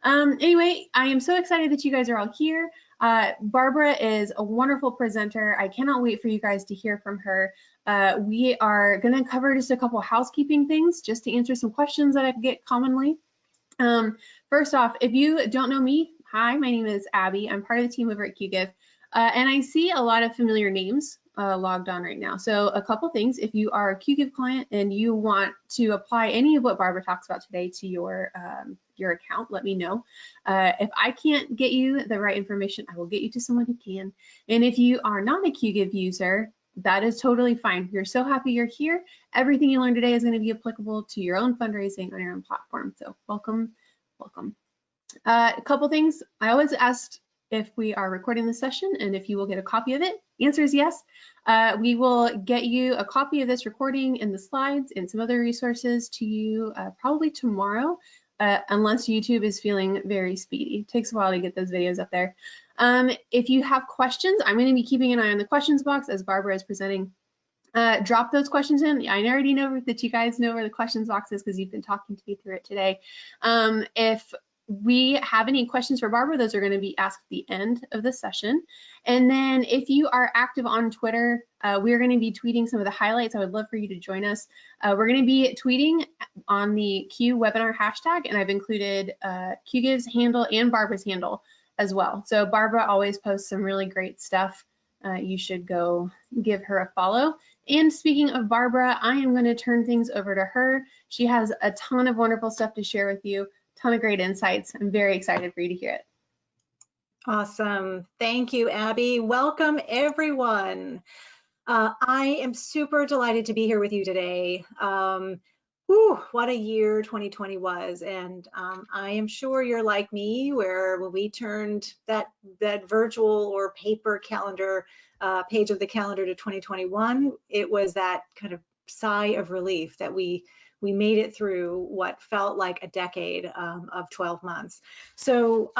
Anyway, I am so excited that you guys are all here. Barbara is a wonderful presenter. I cannot wait for you guys to hear from her. We are going to cover just a couple housekeeping things just to answer some questions that I get commonly. First off, if you don't know me, hi, my name is Abby. I'm part of the team over at QGIF, and I see a lot of familiar names logged on right now. So a couple things: if you are a QGIF client and you want to apply any of what Barbara talks about today to your account, let me know. If I can't get you the right information, I will get you to someone who can. And if you are not a QGIF user, that is totally fine. We're so happy you're here. Everything you learned today is going to be applicable to your own fundraising on your own platform. So welcome, welcome. A couple things. I always asked if we are recording this session and if you will get a copy of it. The answer is yes. We will get you a copy of this recording and the slides and some other resources to you probably tomorrow, unless YouTube is feeling very speedy. It takes a while to get those videos up there. If you have questions, I'm going to be keeping an eye on the questions box as Barbara is presenting. Drop those questions in. I already know that you guys know where the questions box is because you've been talking to me through it today. If we have any questions for Barbara, those are going to be asked at the end of the session. And then if you are active on Twitter, we're going to be tweeting some of the highlights. I would love for you to join us. We're going to be tweeting on the Q webinar hashtag, and I've included QGIV's handle and Barbara's handle as well. So Barbara always posts some really great stuff. You should go give her a follow. And speaking of Barbara, I am going to turn things over to her. She has a ton of wonderful stuff to share with you, ton of great insights. I'm very excited for you to hear it. Awesome. Thank you, Abby. Welcome, everyone. I am super delighted to be here with you today. What a year 2020 was. And I am sure you're like me, where when we turned that virtual or paper calendar page of the calendar to 2021, it was that kind of sigh of relief that we made it through what felt like a decade of 12 months. So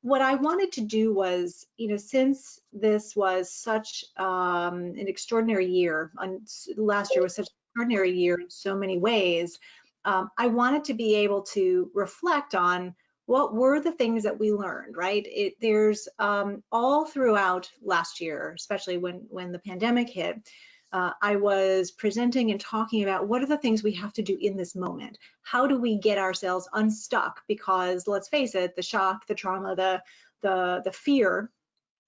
what I wanted to do was, since this was such an extraordinary year, last year was such an extraordinary year in so many ways, I wanted to be able to reflect on what were the things that we learned, right? There's all throughout last year, especially when the pandemic hit, I was presenting and talking about what are the things we have to do in this moment? How do we get ourselves unstuck? Because let's face it, the shock, the trauma, the fear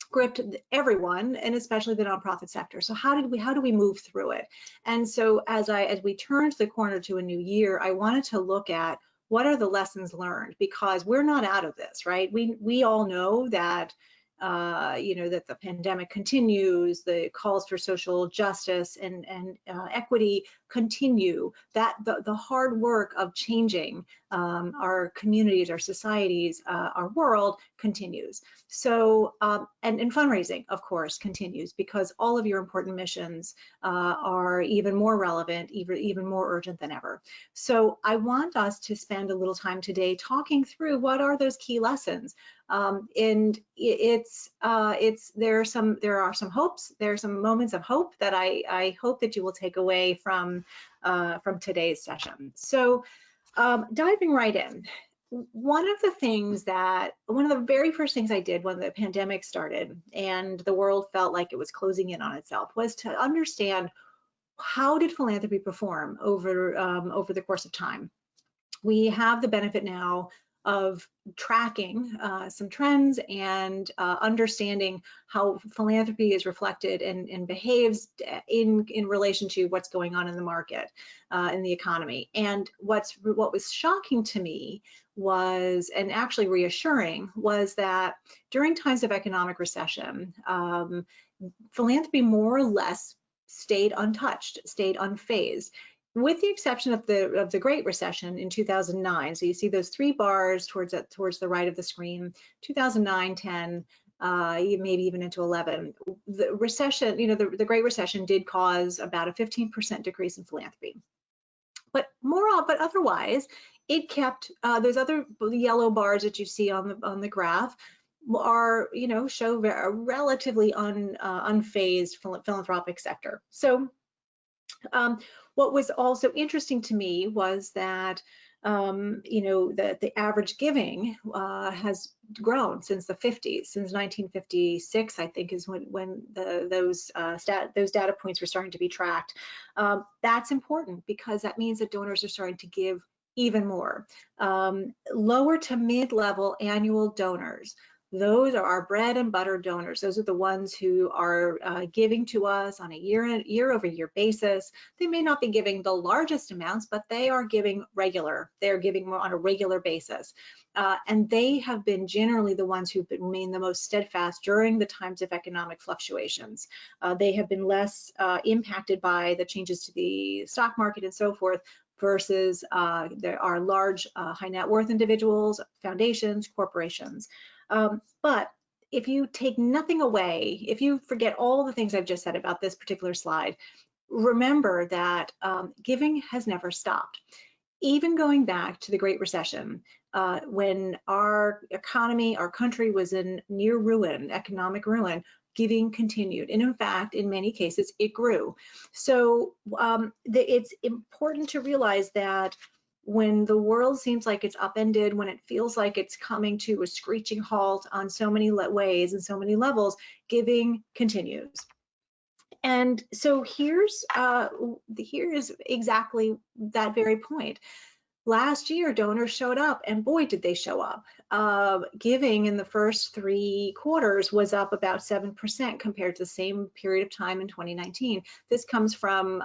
gripped everyone, and especially the nonprofit sector. So how do we move through it? And so as we turned the corner to a new year, I wanted to look at what are the lessons learned, because we're not out of this, right? We all know that that the pandemic continues, the calls for social justice and equity continue, that the hard work of changing our communities, our societies, our world continues. So, and fundraising, of course, continues, because all of your important missions are even more relevant, even more urgent than ever. So I want us to spend a little time today talking through what are those key lessons. And there are some hopes, there are some moments of hope that I hope that you will take away from today's session. So diving right in, one of the very first things I did when the pandemic started and the world felt like it was closing in on itself was to understand, how did philanthropy perform over the course of time? We have the benefit now of tracking some trends and understanding how philanthropy is reflected and behaves in relation to what's going on in the market, in the economy. And what was shocking to me was, and actually reassuring, was that during times of economic recession, philanthropy more or less stayed untouched, stayed unfazed, with the exception of the Great Recession in 2009. So you see those three bars towards the right of the screen, 2009, 10, maybe even into 11. The recession, the Great Recession did cause about a 15% decrease in philanthropy. But otherwise, it kept those other yellow bars that you see on the graph are, show a relatively unfazed philanthropic sector. So what was also interesting to me was that you know, the average giving has grown since the 50s, since 1956, I think is when those data points were starting to be tracked. That's important because that means that donors are starting to give even more. Lower to mid-level annual donors, those are our bread and butter donors. Those are the ones who are giving to us on a year-over-year basis. They may not be giving the largest amounts, but they are giving regular. They're giving more on a regular basis. And they have been generally the ones who've remained the most steadfast during the times of economic fluctuations. They have been less impacted by the changes to the stock market and so forth, versus there are large high net worth individuals, foundations, corporations. But if you take nothing away, if you forget all the things I've just said about this particular slide, remember that giving has never stopped. Even going back to the Great Recession, when our economy, our country was in near ruin, economic ruin, giving continued. And in fact, in many cases, it grew. So it's important to realize that when the world seems like it's upended, when it feels like it's coming to a screeching halt on so many ways and so many levels, giving continues. And so here's exactly that very point. Last year, donors showed up, and boy, did they show up. Giving in the first 3 quarters was up about 7% compared to the same period of time in 2019. This comes from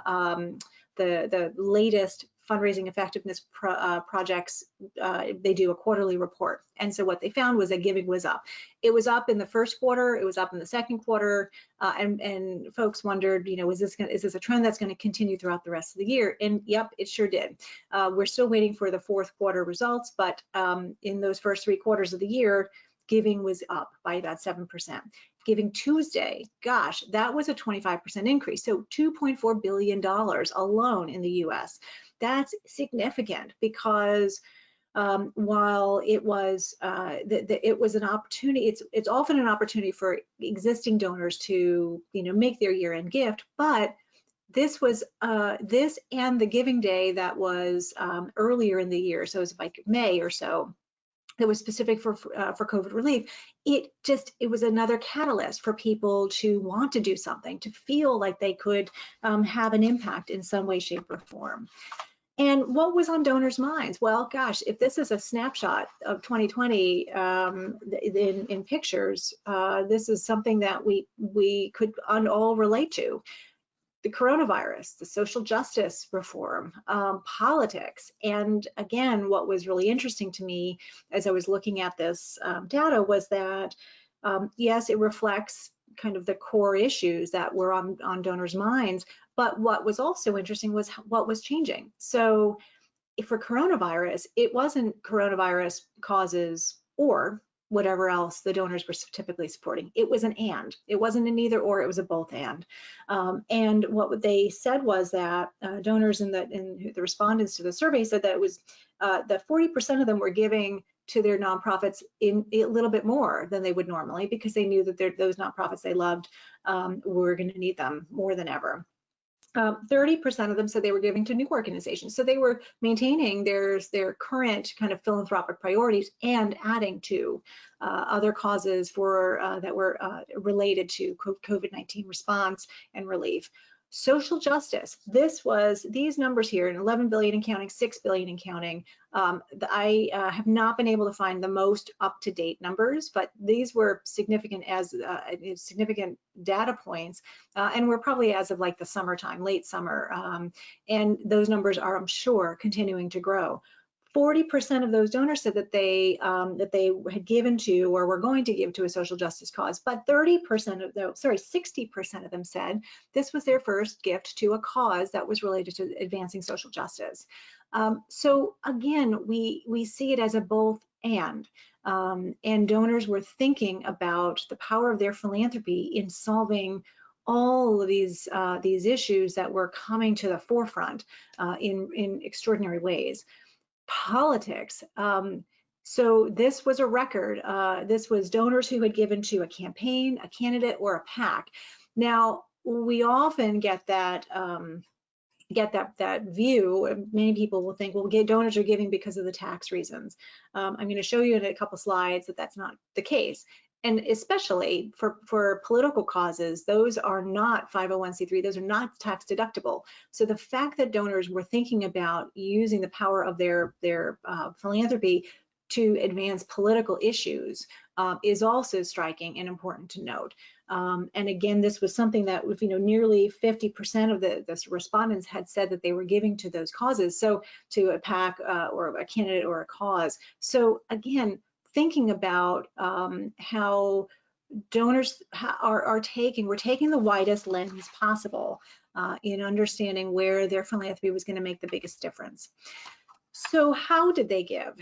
the latest fundraising effectiveness projects. They do a quarterly report. And so what they found was that giving was up. It was up in the first quarter, it was up in the second quarter, and folks wondered, you know, is this a trend that's going to continue throughout the rest of the year? And yep, it sure did. We're still waiting for the fourth quarter results, but in those first 3 quarters of the year, giving was up by about 7%. Giving Tuesday, gosh, that was a 25% increase. So $2.4 billion alone in the US. That's significant because while it was an opportunity, it's often an opportunity for existing donors to, you know, make their year-end gift, but this was this and the giving day that was earlier in the year, so it was like May or so, that was specific for COVID relief. It was another catalyst for people to want to do something, to feel like they could have an impact in some way, shape, or form. And what was on donors' minds? Well, gosh, if this is a snapshot of 2020 in pictures, this is something that we could all relate to. The coronavirus, the social justice reform, politics. And again, what was really interesting to me as I was looking at this data was that, yes, it reflects kind of the core issues that were on donors' minds, but what was also interesting was what was changing. So for coronavirus, it wasn't coronavirus causes or whatever else the donors were typically supporting. It was an and. It wasn't an either or, it was a both and. And what they said was that donors in the respondents to the survey said that it was that 40% of them were giving to their nonprofits in a little bit more than they would normally, because they knew that those nonprofits they loved were going to need them more than ever. 30% of them said they were giving to new organizations. So they were maintaining their current kind of philanthropic priorities and adding to other causes that were related to COVID-19 response and relief. Social justice, these numbers here, in 11 billion and counting, 6 billion and counting. I have not been able to find the most up-to-date numbers, but these were significant significant data points, and we're probably as of like the summertime, late summer, and those numbers are, I'm sure, continuing to grow. 40% of those donors said that they had given to or were going to give to a social justice cause, but 60% of them said this was their first gift to a cause that was related to advancing social justice. So again, we see it as a both and donors were thinking about the power of their philanthropy in solving all of these issues that were coming to the forefront in extraordinary ways. Politics. So this was a record. This was donors who had given to a campaign, a candidate, or a PAC. Now, we often get that get that view, many people will think, well, donors are giving because of the tax reasons. I'm going to show you in a couple slides that that's not the case. And especially for political causes, those are not 501c3, those are not tax deductible. So the fact that donors were thinking about using the power of their philanthropy to advance political issues is also striking and important to note. And again, this was something that, nearly 50% of the respondents had said that they were giving to those causes, so to a PAC or a candidate or a cause. So again, thinking about how donors we're taking the widest lens possible in understanding where their philanthropy was going to make the biggest difference. So how did they give?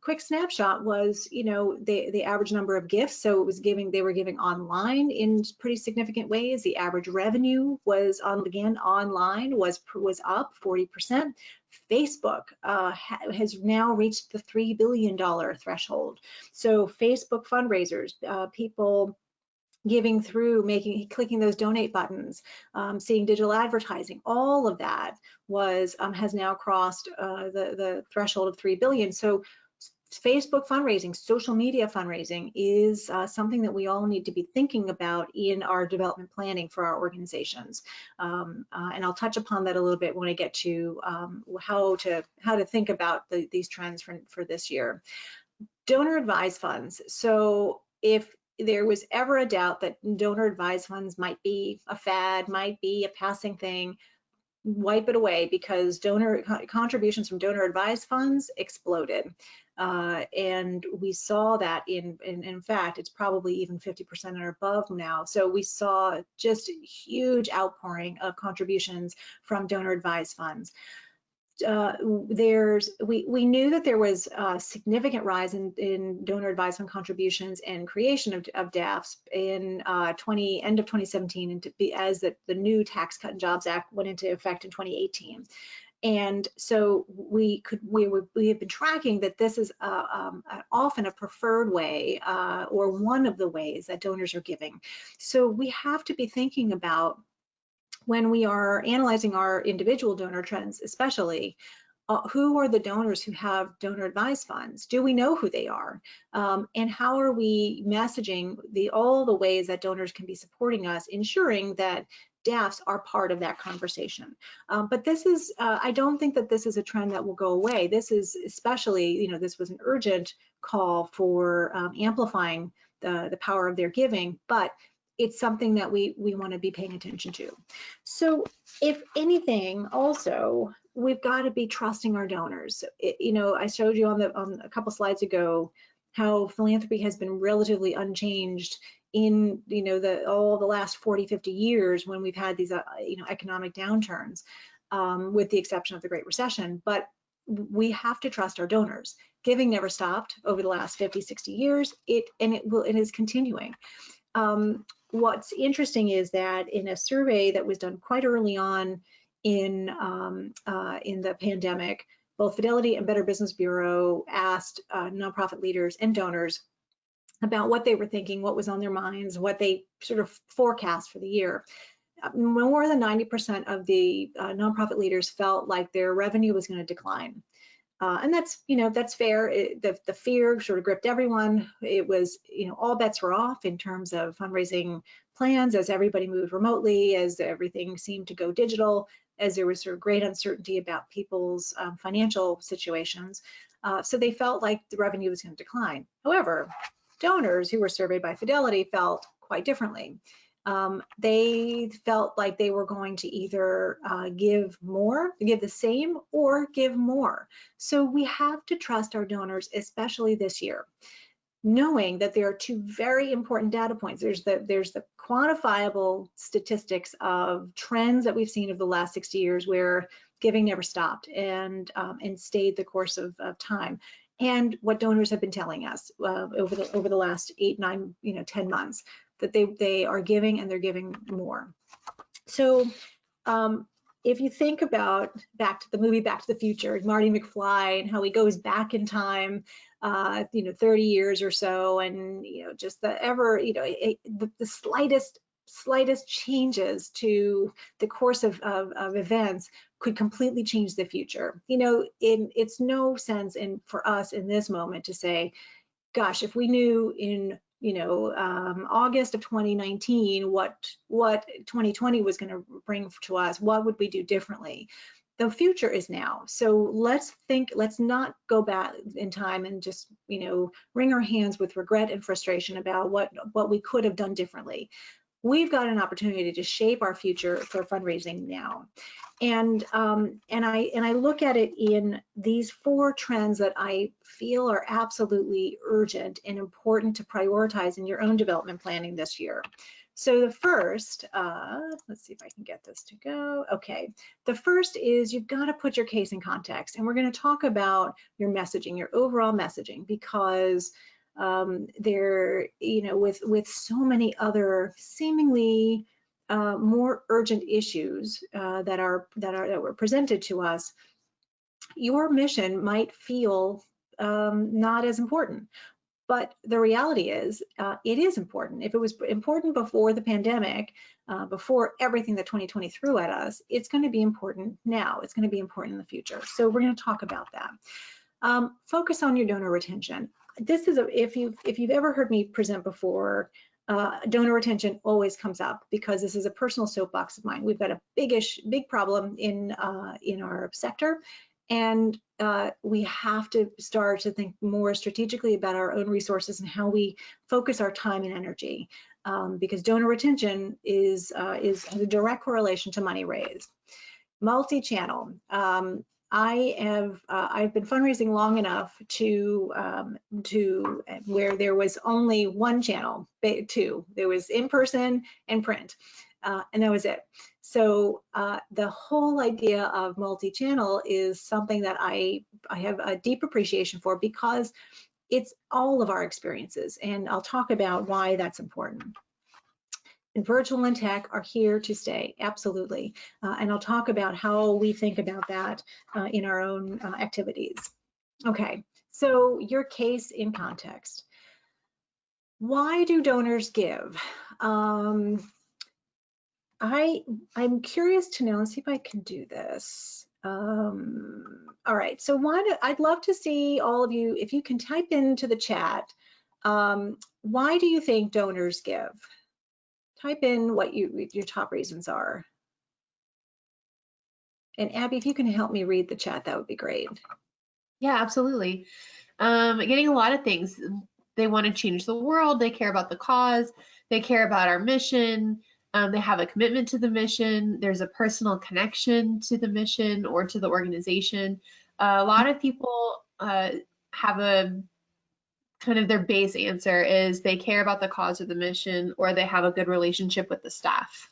Quick snapshot was, the average number of gifts. So it was they were giving online in pretty significant ways. The average revenue was online was up 40%. Facebook has now reached the $3 billion threshold. So Facebook fundraisers, people giving through, clicking those donate buttons, seeing digital advertising, all of that has now crossed the threshold of 3 billion. So Facebook fundraising, social media fundraising is something that we all need to be thinking about in our development planning for our organizations. And I'll touch upon that a little bit when I get to how to think about these trends for this year. Donor advised funds. So if there was ever a doubt that donor advised funds might be a fad, might be a passing thing, wipe it away, because donor contributions from donor advised funds exploded. And we saw that in fact, it's probably even 50% or above now. So we saw just huge outpouring of contributions from donor advised funds. We knew that there was a significant rise in donor advised fund contributions and creation of DAFs in end of 2017, as the new Tax Cut and Jobs Act went into effect in 2018. And so we have been tracking that this is often a preferred way or one of the ways that donors are giving. So we have to be thinking about, when we are analyzing our individual donor trends, especially, who are the donors who have donor advised funds? Do we know who they are? And how are we messaging all the ways that donors can be supporting us, ensuring that DAFs are part of that conversation? But this is, I don't think that this is a trend that will go away. This is especially, this was an urgent call for amplifying the power of their giving, but it's something that we want to be paying attention to. So if anything, also, we've got to be trusting our donors. I showed you on a couple slides ago how philanthropy has been relatively unchanged in all the last 40, 50 years when we've had these economic downturns, with the exception of the Great Recession. But we have to trust our donors. Giving never stopped over the last 50, 60 years. It is continuing. What's interesting is that in a survey that was done quite early on in the pandemic, both Fidelity and Better Business Bureau asked nonprofit leaders and donors about what they were thinking, what was on their minds, what they sort of forecast for the year. More than 90% of the nonprofit leaders felt like their revenue was going to decline. And that's fair. The fear sort of gripped everyone. It was, all bets were off in terms of fundraising plans as everybody moved remotely, as everything seemed to go digital, as there was sort of great uncertainty about people's financial situations. So they felt like the revenue was going to decline. However, donors who were surveyed by Fidelity felt quite differently. They felt like they were going to either give the same, or give more. So we have to trust our donors, especially this year, knowing that there are two very important data points. There's the quantifiable statistics of trends that we've seen over the last 60 years where giving never stopped and stayed the course of time. And what donors have been telling us over the last 8, 9, 10 months, that they are giving, and they're giving more. So if you think about back to the movie Back to the Future, Marty McFly, and how he goes back in time, 30 years or so, and just the slightest slightest changes to the course of events could completely change the future. You know, it's no sense for us in this moment to say, gosh, if we knew in August of 2019 what 2020 was going to bring to us, what would we do differently? The future is now. So let's not go back in time and just, wring our hands with regret and frustration about what we could have done differently. We've got an opportunity to shape our future for fundraising now. And I look at it in these 4 trends that I feel are absolutely urgent and important to prioritize in your own development planning this year. So the first, let's see if I can get this to go. Okay, the first is you've got to put your case in context, and we're going to talk about your messaging, your overall messaging, because there, with so many other seemingly more urgent issues that were presented to us, your mission might feel not as important. But the reality is, it is important. If it was important before the pandemic, before everything that 2020 threw at us, it's going to be important now. It's going to be important in the future. So we're going to talk about that. Focus on your donor retention. This is if you've ever heard me present before, donor retention always comes up because this is a personal soapbox of mine. We've got a big problem in our sector, and we have to start to think more strategically about our own resources and how we focus our time and energy, because donor retention has a direct correlation to money raised. Multi-channel. I've been fundraising long enough to where there was only one channel, 2. There was in-person and print, and that was it. So the whole idea of multi-channel is something that I have a deep appreciation for, because it's all of our experiences, and I'll talk about why that's important. And virtual and tech are here to stay, absolutely. And I'll talk about how we think about that in our own activities. Okay, so your case in context. Why do donors give? I'm curious to know, let's see if I can do this. All right, so I'd love to see all of you, if you can type into the chat, why do you think donors give? Type in what your top reasons are. And Abby, if you can help me read the chat, that would be great. Yeah, absolutely. Getting a lot of things. They want to change the world. They care about the cause. They care about our mission. They have a commitment to the mission. There's a personal connection to the mission or to the organization. A lot of people have a kind of their base answer is they care about the cause or the mission, or they have a good relationship with the staff.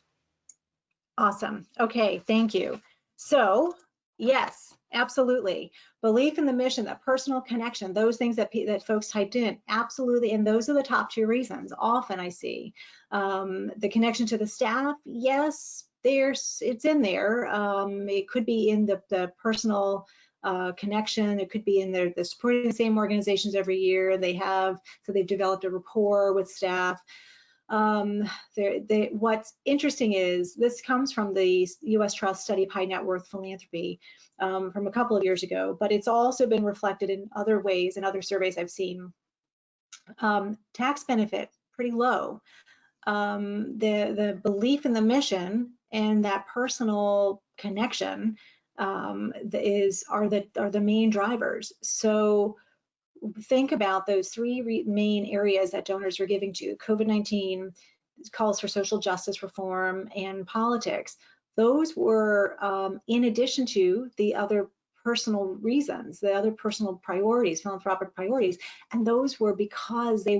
Awesome. Okay, thank you. So yes, absolutely. Belief in the mission, that personal connection, those things that folks typed in, absolutely. And those are the top 2 reasons. Often I see the connection to the staff. Yes, it's in there. It could be in the personal connection. It could be in they're supporting the same organizations every year. So they've developed a rapport with staff. What's interesting is this comes from the U.S. Trust study of high net worth philanthropy from a couple of years ago, but it's also been reflected in other ways in other surveys I've seen. Tax benefit, pretty low. The belief in the mission and that personal connection are the main drivers. So think about those 3 main areas that donors are giving to: COVID-19, calls for social justice reform, and politics. Those were in addition to the other personal reasons, the other personal priorities, philanthropic priorities, and those were because they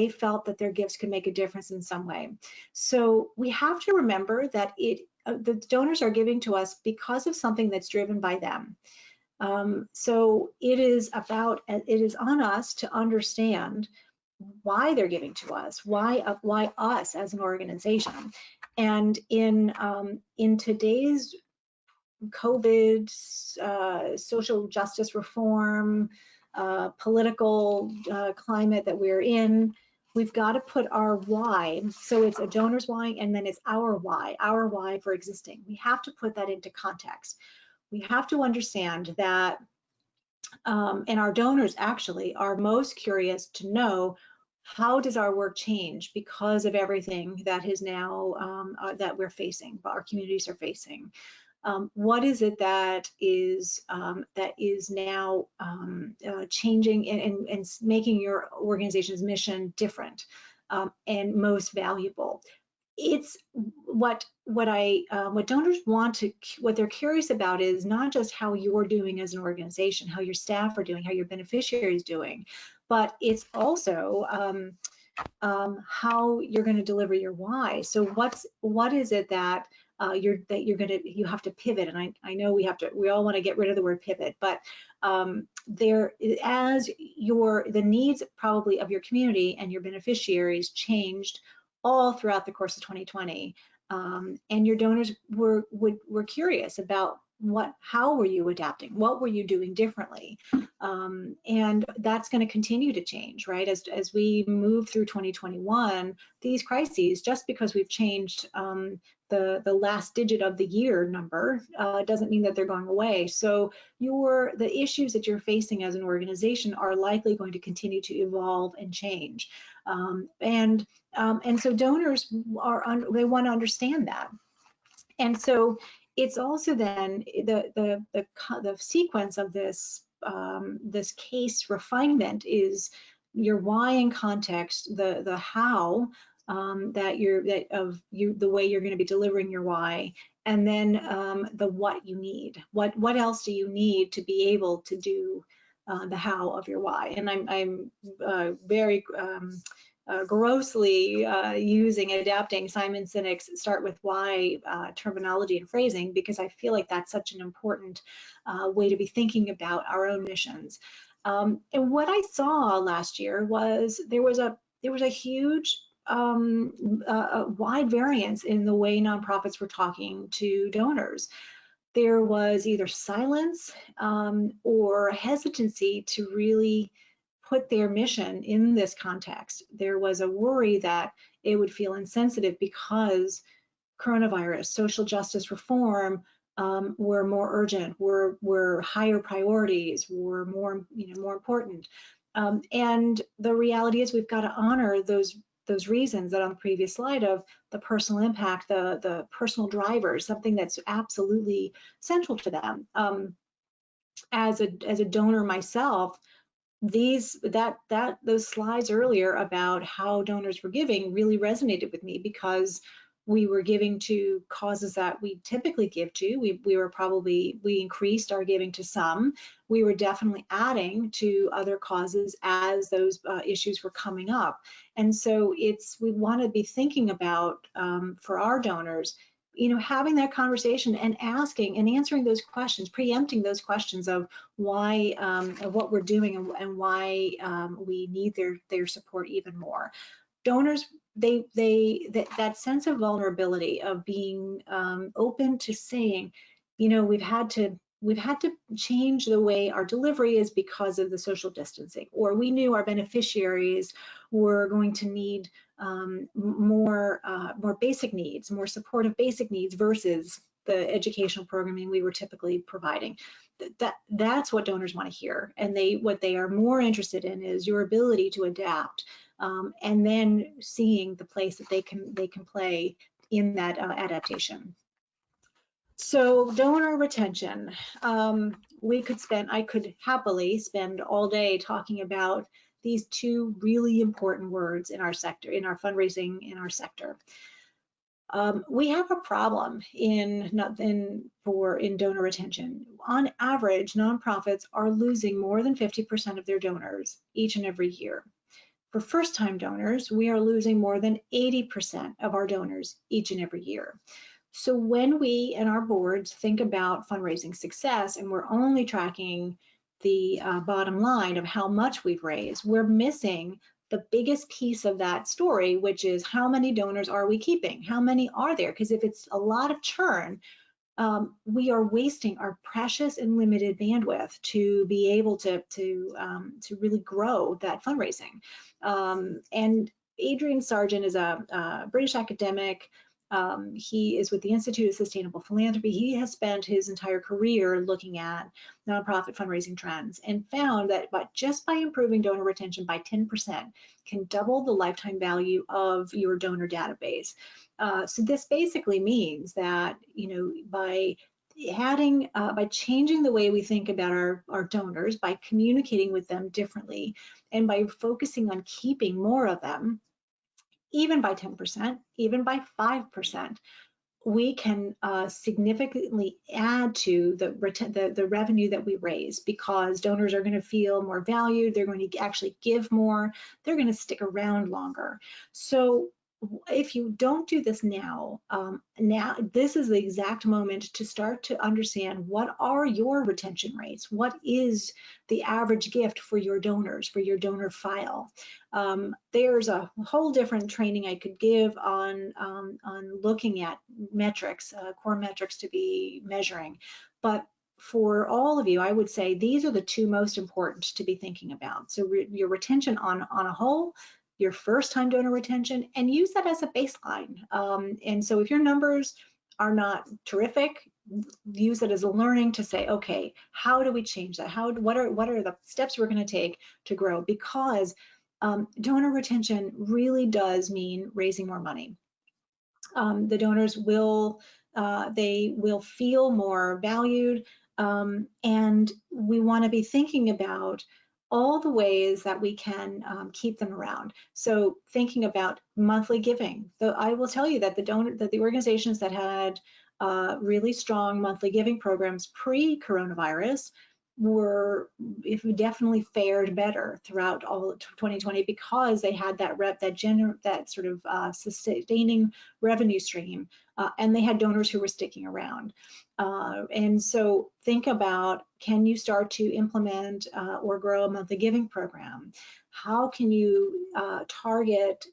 felt that their gifts could make a difference in some way. So we have to remember that the donors are giving to us because of something that's driven by them. So it is on us to understand why they're giving to us, why us as an organization. And in today's COVID, social justice reform, political climate that we're in, we've got to put our why, so it's a donor's why and then it's our why for existing. We have to put that into context. We have to understand that, and our donors actually are most curious to know, how does our work change because of everything that is now that we're facing, our communities are facing? What is it that is now changing and making your organization's mission different and most valuable? It's what donors want to, what they're curious about is not just how you're doing as an organization, how your staff are doing, how your beneficiaries doing, but it's also how you're going to deliver your why. So what is it that you have to pivot? And I know we all want to get rid of the word pivot, but as the needs probably of your community and your beneficiaries changed all throughout the course of 2020, and your donors were curious about how were you adapting? What were you doing differently? And that's going to continue to change, right? As we move through 2021, these crises, just because we've changed the last digit of the year number, doesn't mean that they're going away. So the issues that you're facing as an organization are likely going to continue to evolve and change. And so donors they want to understand that. And so it's also then the sequence of this this case refinement is your why in context, the how, the way you're going to be delivering your why, and then the what you need. What else do you need to be able to do the how of your why? And I'm very grossly adapting Simon Sinek's start with why terminology and phrasing, because I feel like that's such an important way to be thinking about our own missions. And what I saw last year was there was a huge wide variance in the way nonprofits were talking to donors. There was either silence or hesitancy to really put their mission in this context. There was a worry that it would feel insensitive because coronavirus, social justice reform were more urgent, were higher priorities, were more important. And the reality is we've got to honor those reasons that on the previous slide of the personal impact, the personal drivers, something that's absolutely central to them. As a donor myself, those slides earlier about how donors were giving really resonated with me, because we were giving to causes that we typically give to. We increased our giving to some. We were definitely adding to other causes as those issues were coming up. And so we want to be thinking about for our donors, having that conversation and asking and answering those questions, preempting those questions of why, of what we're doing and why we need their support even more. Donors, that sense of vulnerability of being open to saying, we've had to change the way our delivery is because of the social distancing, or we knew our beneficiaries were going to need more basic needs, more supportive basic needs versus the educational programming we were typically providing. That's what donors want to hear, and what they are more interested in is your ability to adapt, and then seeing the place that they can play in that adaptation. So donor retention, I could happily spend all day talking about these two really important words in our sector, in our fundraising, in our sector. We have a problem in donor retention. On average, nonprofits are losing more than 50% of their donors each and every year. For first-time donors, we are losing more than 80% of our donors each and every year. So when we and our boards think about fundraising success and we're only tracking the bottom line of how much we've raised, we're missing the biggest piece of that story, which is how many donors are we keeping? How many are there? Because if it's a lot of churn, we are wasting our precious and limited bandwidth to be able to really grow that fundraising. And Adrian Sargent is a British academic. He is with the Institute of Sustainable Philanthropy. He has spent his entire career looking at nonprofit fundraising trends and found that just by improving donor retention by 10% can double the lifetime value of your donor database. So this basically means that, by changing the way we think about our donors, by communicating with them differently, and by focusing on keeping more of them, even by 10%, even by 5%, we can significantly add to the revenue that we raise, because donors are going to feel more valued, they're going to actually give more, they're going to stick around longer. So if you don't do this now, this is the exact moment to start to understand what are your retention rates, what is the average gift for your donors, for your donor file. There's a whole different training I could give on looking at metrics, core metrics to be measuring, but for all of you, I would say these are the two most important to be thinking about. So your retention on a whole, your first time donor retention, and use that as a baseline. And so if your numbers are not terrific, use it as a learning to say, okay, how do we change that? What are the steps we're going to take to grow? Because donor retention really does mean raising more money. The donors will feel more valued, and we want to be thinking about all the ways that we can keep them around. So thinking about monthly giving. I will tell you that the organizations that had really strong monthly giving programs pre-coronavirus definitely fared better throughout all of 2020, because they had that sort of sustaining revenue stream, and they had donors who were sticking around. And so think about, can you start to implement or grow a monthly giving program? How can you target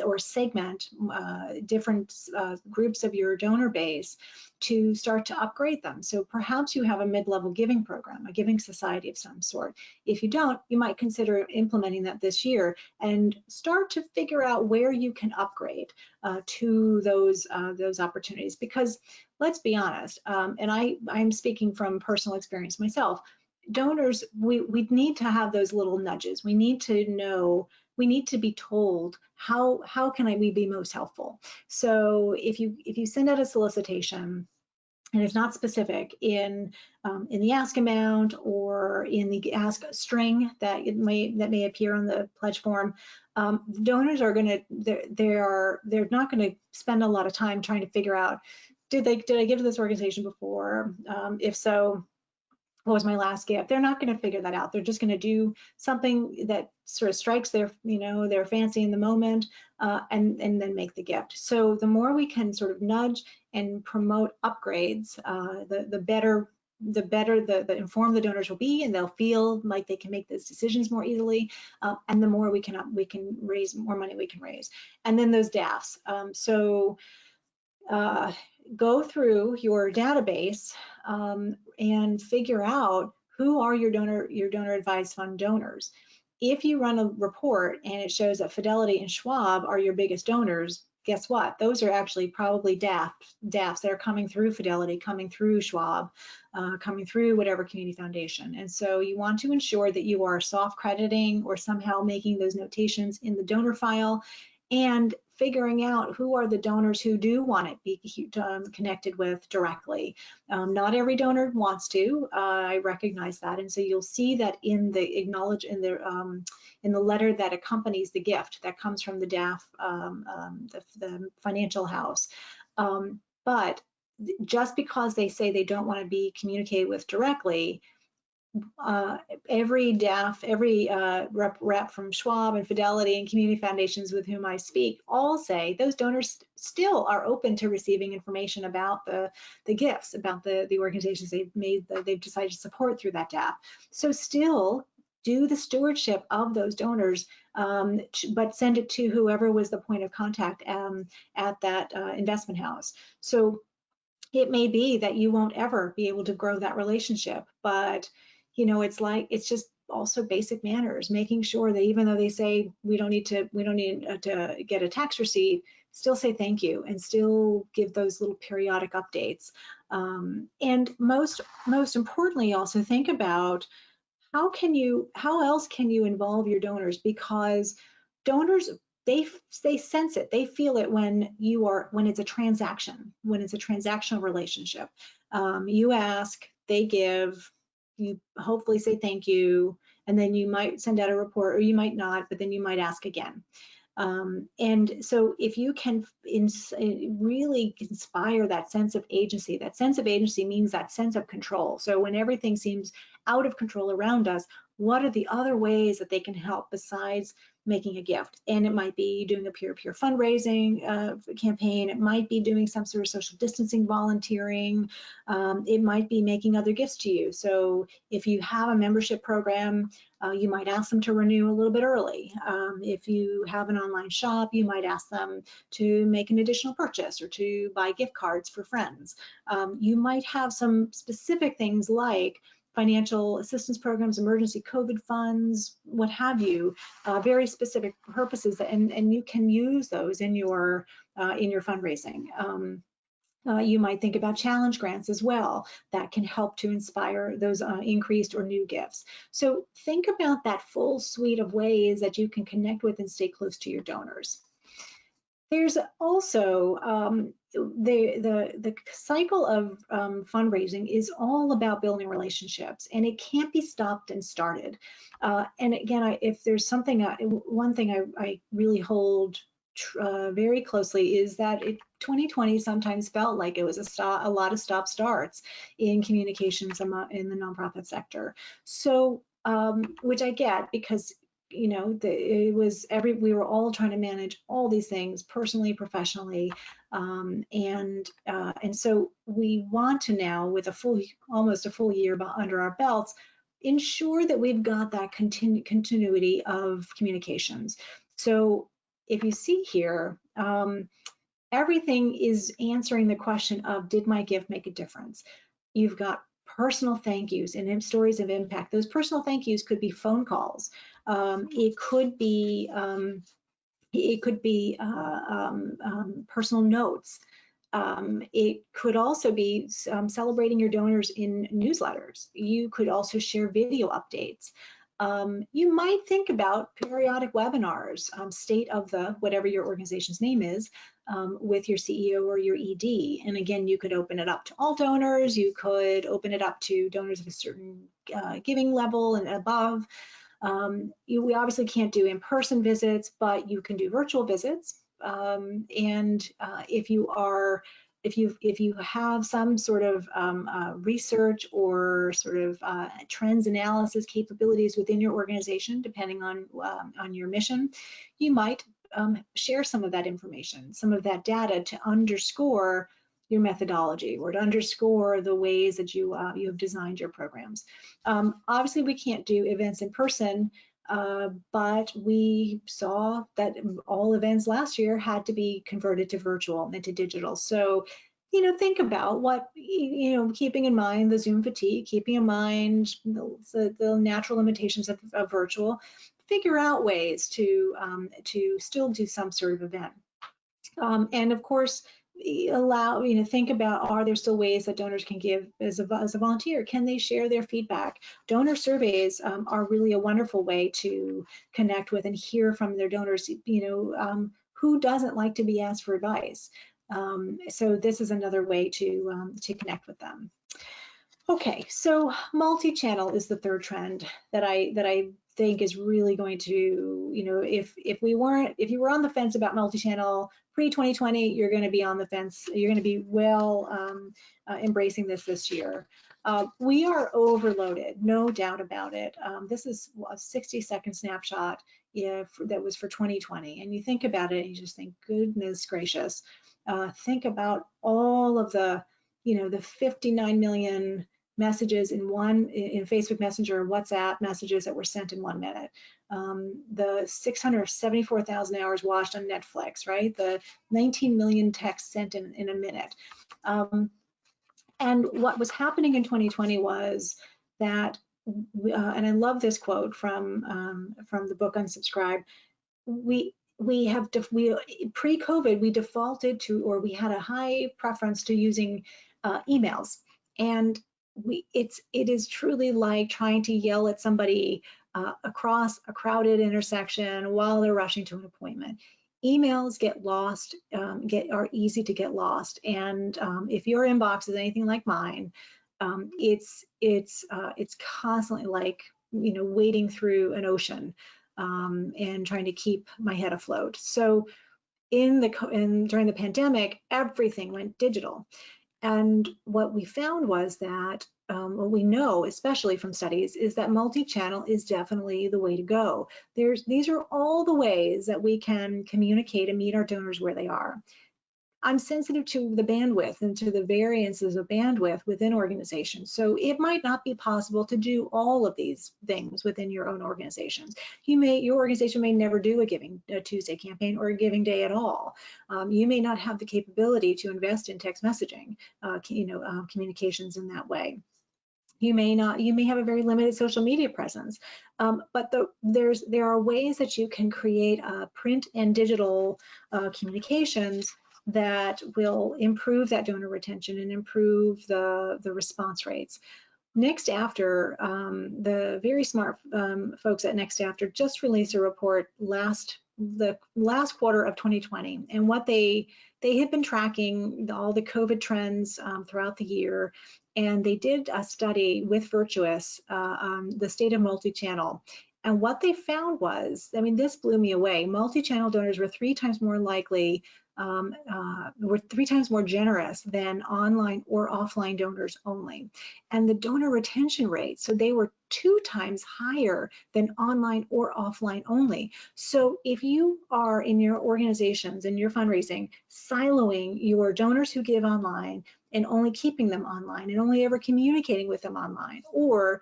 or segment different groups of your donor base to start to upgrade them? So perhaps you have a mid-level giving program, a giving society of some sort. If you don't, you might consider implementing that this year and start to figure out where you can upgrade to those opportunities. Because let's be honest, and I'm speaking from personal experience myself, donors, we need to have those little nudges. We need to know, we need to be told how can we be most helpful. So if you send out a solicitation and it's not specific in the ask amount or in the ask string that may appear on the pledge form, donors are they're not going to spend a lot of time trying to figure out, did I give to this organization before? If so, what was my last gift? They're not going to figure that out. They're just going to do something that sort of strikes their fancy in the moment, and then make the gift. So the more we can sort of nudge and promote upgrades, the better the informed the donors will be, and they'll feel like they can make those decisions more easily, and the more we can raise, more money we can raise. And then those DAFs. Go through your database and figure out who are your donor advised fund donors. If you run a report and it shows that Fidelity and Schwab are your biggest donors, guess what? Those are actually probably DAFs that are coming through Fidelity, coming through Schwab, coming through whatever community foundation. And so you want to ensure that you are soft crediting or somehow making those notations in the donor file, and figuring out who are the donors who do want to be connected with directly. Not every donor wants to. I recognize that, and so you'll see that in the letter that accompanies the gift that comes from the DAF, the financial house. But just because they say they don't want to be communicated with directly, every DAF, every rep from Schwab and Fidelity and community foundations with whom I speak all say those donors still are open to receiving information about the gifts, about the organizations they've decided to support through that DAF. So still do the stewardship of those donors, but send it to whoever was the point of contact at that investment house. So it may be that you won't ever be able to grow that relationship, but it's also basic manners, making sure that even though they say we don't need to get a tax receipt, still say thank you and still give those little periodic updates. And most importantly, also think about how else can you involve your donors, because donors, they sense it, they feel it when it's a transaction, when it's a transactional relationship. You ask, they give, you hopefully say thank you, and then you might send out a report, or you might not, but then you might ask again. And so if you can really inspire that sense of agency means that sense of control. So when everything seems out of control around us, what are the other ways that they can help besides making a gift? And it might be doing a peer-to-peer fundraising campaign. It might be doing some sort of social distancing volunteering. It might be making other gifts to you. So if you have a membership program, you might ask them to renew a little bit early. If you have an online shop, you might ask them to make an additional purchase or to buy gift cards for friends. You might have some specific things like financial assistance programs, emergency COVID funds, what have you, very specific purposes, and you can use those in your fundraising. You might think about challenge grants as well that can help to inspire those increased or new gifts. So think about that full suite of ways that you can connect with and stay close to your donors. There's also the cycle of fundraising is all about building relationships, and it can't be stopped and started. And again, if there's something, one thing I really hold very closely is that 2020 sometimes felt like it was a lot of stop-starts in communications in the nonprofit sector. So, which I get, because you know, we were all trying to manage all these things personally, professionally, and so we want to now, with almost a full year under our belts, ensure that we've got that continuity of communications. So if you see here, everything is answering the question of, did my gift make a difference? You've got personal thank yous and stories of impact. Those personal thank yous could be phone calls. It could be personal notes. It could also be celebrating your donors in newsletters. You could also share video updates. You might think about periodic webinars, state of whatever your organization's name is, with your CEO or your ED. And again, you could open it up to all donors. You could open it up to donors of a certain giving level and above. We obviously can't do in-person visits, but you can do virtual visits. And if you have some sort of research or sort of trends analysis capabilities within your organization, depending on your mission, you might share some of that information, some of that data, to underscore your methodology or to underscore the ways that you have designed your programs. Obviously, we can't do events in person, but we saw that all events last year had to be converted to virtual and to digital. So, you know, think about what, you know, keeping in mind the Zoom fatigue, keeping in mind the natural limitations of virtual, figure out ways to still do some sort of event. And of course, think about, are there still ways that donors can give as a volunteer? Can they share their feedback? Donor surveys are really a wonderful way to connect with and hear from their donors. You know, who doesn't like to be asked for advice? So this is another way to connect with them. Okay, so multi-channel is the third trend that I think is really going to, you know, if you were on the fence about multi-channel pre-2020, you're going to be on the fence. You're going to be well embracing this year. We are overloaded, no doubt about it. This is a 60-second snapshot that was for 2020, and you think about it and you just think, goodness gracious. Think about all of the, you know, the 59 million messages in Facebook Messenger or WhatsApp messages that were sent in 1 minute. The 674,000 hours watched on Netflix, right? The 19 million texts sent in a minute. And what was happening in 2020 was that and I love this quote from the book Unsubscribe. Pre-COVID, we defaulted to, or we had a high preference to using emails, and it is truly like trying to yell at somebody across a crowded intersection while they're rushing to an appointment. Emails get lost, are easy to get lost, and if your inbox is anything like mine, it's constantly like, you know, wading through an ocean and trying to keep my head afloat. So during the pandemic, everything went digital. And what we found was that, what we know, especially from studies, is that multi-channel is definitely the way to go. These are all the ways that we can communicate and meet our donors where they are. I'm sensitive to the bandwidth and to the variances of bandwidth within organizations. So it might not be possible to do all of these things within your own organizations. Your organization may never do a Giving Tuesday campaign or a Giving Day at all. You may not have the capability to invest in text messaging, communications in that way. You may have a very limited social media presence, but there are ways that you can create print and digital communications that will improve that donor retention and improve the response rates. Next After, the very smart folks at Next After just released a report the last quarter of 2020, and what they had been tracking all the COVID trends throughout the year, and they did a study with Virtuous on the state of multi-channel. And what they found was, I mean, this blew me away. Multi-channel donors were 3 times more likely, were 3 times more generous than online or offline donors only. And the donor retention rate, so they were 2 times higher than online or offline only. So if you are in your organizations and your fundraising, siloing your donors who give online and only keeping them online and only ever communicating with them online, or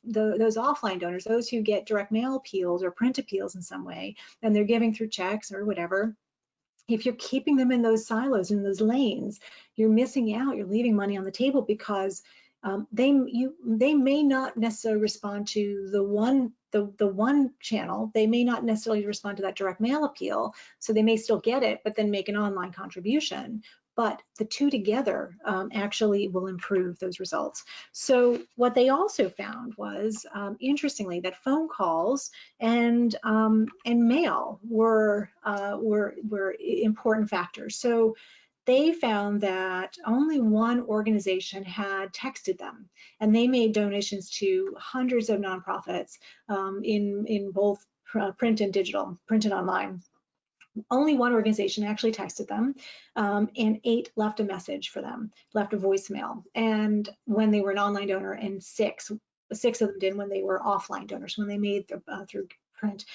those offline donors, those who get direct mail appeals or print appeals in some way, and they're giving through checks or whatever, if you're keeping them in those silos, in those lanes, you're missing out, you're leaving money on the table, because they may not necessarily respond to the one channel. They may not necessarily respond to that direct mail appeal, so they may still get it, but then make an online contribution. But the two together actually will improve those results. So what they also found was, interestingly, that phone calls and mail were important factors. So they found that only one organization had texted them, and they made donations to hundreds of nonprofits in both print and digital, print and online. Only one organization actually texted them, and 8 left a message for them, left a voicemail. And when they were an online donor, and six of them did when they were offline donors, when they made through print.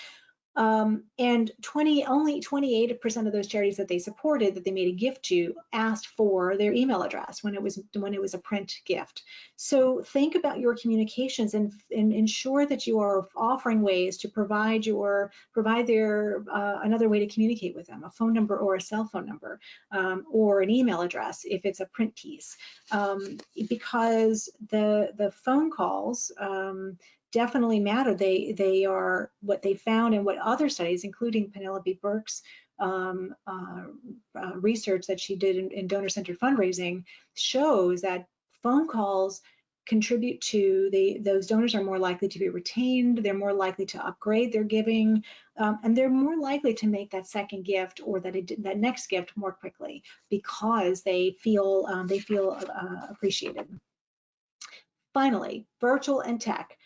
And only 28% of those charities that they supported, that they made a gift to, asked for their email address when it was a print gift. So think about your communications and ensure that you are offering ways to provide their another way to communicate with them, a phone number or a cell phone number, or an email address if it's a print piece, because the phone calls definitely matter. They are what they found, and what other studies, including Penelope Burke's research that she did in donor-centered fundraising, shows that phone calls contribute to those donors are more likely to be retained, they're more likely to upgrade their giving, and they're more likely to make that second gift or that next gift more quickly, because they feel appreciated. Finally, virtual and tech.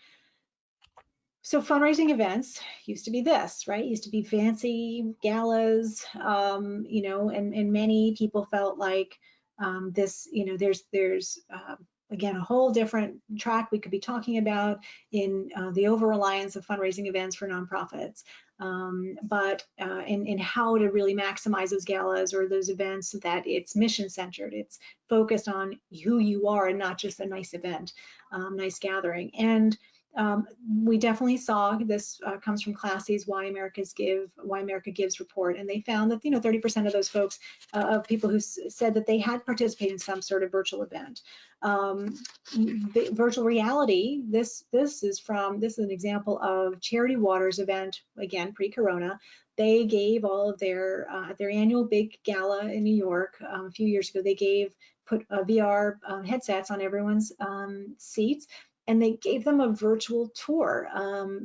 So fundraising events used to be this, right? Used to be fancy galas, and many people felt like this, there's again, a whole different track we could be talking about in the over-reliance of fundraising events for nonprofits, but in how to really maximize those galas or those events so that it's mission-centered, it's focused on who you are and not just a nice event, nice gathering. And we definitely saw this comes from Classy's Why America Gives report, and they found that 30% of those folks, of people who said that they had participated in some sort of virtual event. Virtual reality. This is an example of Charity Water's event, again pre-corona. They gave all of their annual big gala in New York a few years ago. They put VR headsets on everyone's seats, and they gave them a virtual tour.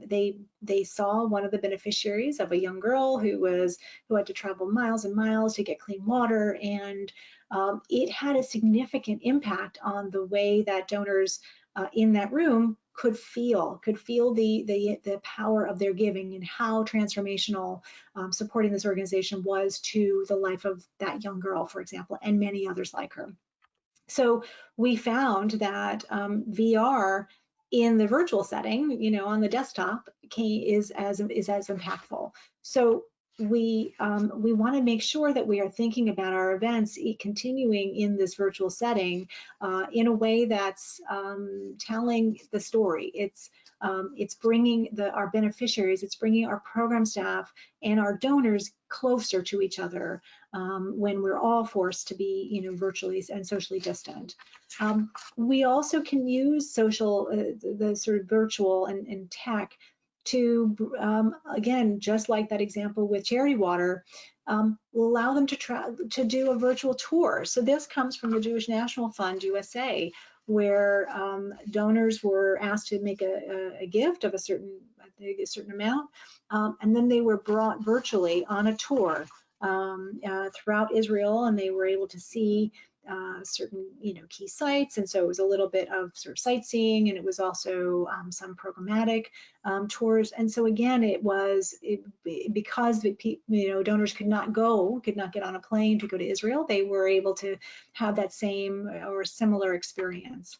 They saw one of the beneficiaries of a young girl who had to travel miles and miles to get clean water, and it had a significant impact on the way that donors in that room could feel the power of their giving, and how transformational supporting this organization was to the life of that young girl, for example, and many others like her. So we found that VR in the virtual setting, on the desktop, is as impactful. So we want to make sure that we are thinking about our events continuing in this virtual setting in a way that's telling the story. It's bringing our beneficiaries, it's bringing our program staff and our donors closer to each other when we're all forced to be, virtually and socially distant. We also can use the sort of virtual and tech to, again, just like that example with Charity Water, will allow them to do a virtual tour. So this comes from the Jewish National Fund USA, where donors were asked to make a gift of a certain amount, and then they were brought virtually on a tour throughout Israel, and they were able to see certain key sites. And so it was a little bit of sort of sightseeing, and it was also some programmatic tours. And so again, because donors could not get on a plane to go to Israel, they were able to have that same or similar experience.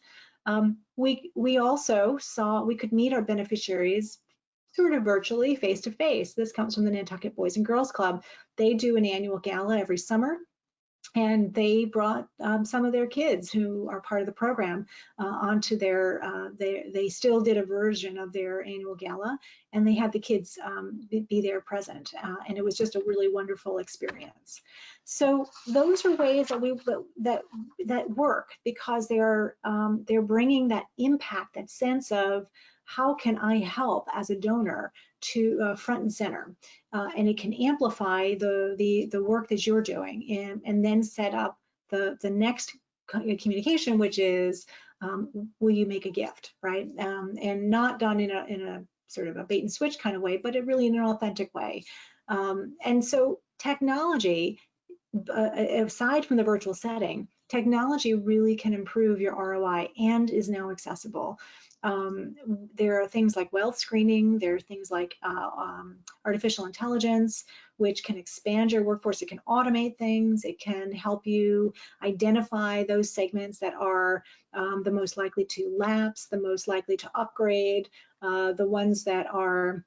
We also saw we could meet our beneficiaries sort of virtually, face to face. This comes from the Nantucket Boys and Girls Club. They do an annual gala every summer, and they brought some of their kids who are part of the program onto they still did a version of their annual gala, and they had the kids be there present, and it was just a really wonderful experience. So those are ways that work, because they're bringing that impact, that sense of how can I help as a donor to front and center, and it can amplify the work that you're doing, and then set up the next communication, which is, will you make a gift, right? And not done in a sort of a bait and switch kind of way, but really in an authentic way. And so technology, aside from the virtual setting, technology really can improve your ROI and is now accessible. There are things like wealth screening. There are things like artificial intelligence, which can expand your workforce. It can automate things. It can help you identify those segments that are the most likely to lapse, the most likely to upgrade, the ones that are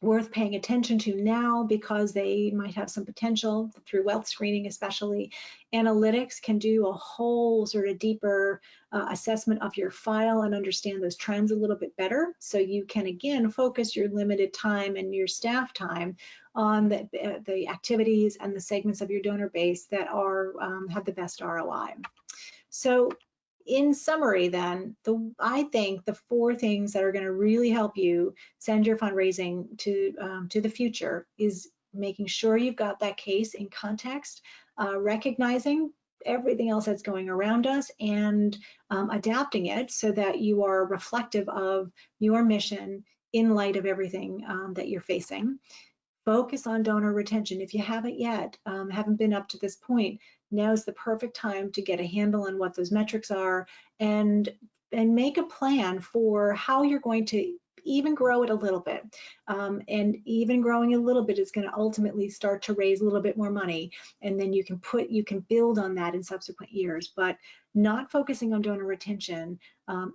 worth paying attention to now because they might have some potential through wealth screening. Especially analytics can do a whole sort of deeper assessment of your file and understand those trends a little bit better, so you can again focus your limited time and your staff time on the activities and the segments of your donor base that are have the best ROI. So in summary, then, I think the 4 things that are going to really help you send your fundraising to the future is making sure you've got that case in context, recognizing everything else that's going around us, and adapting it so that you are reflective of your mission in light of everything that you're facing. Focus on donor retention. If you haven't yet, haven't been up to this point, now's the perfect time to get a handle on what those metrics are, and make a plan for how you're going to even grow it a little bit. And even growing a little bit is going to ultimately start to raise a little bit more money, and then you can build on that in subsequent years. But not focusing on donor retention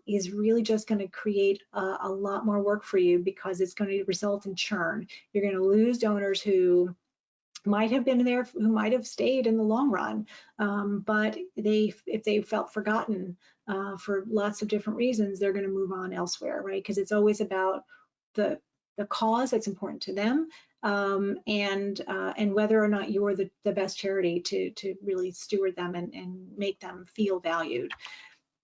is really just going to create a lot more work for you, because it's going to result in churn. You're going to lose donors who might have been there, who might have stayed in the long run, but if they felt forgotten for lots of different reasons, they're going to move on elsewhere, right? Because it's always about the cause that's important to them, and whether or not you're the best charity to really steward them and make them feel valued.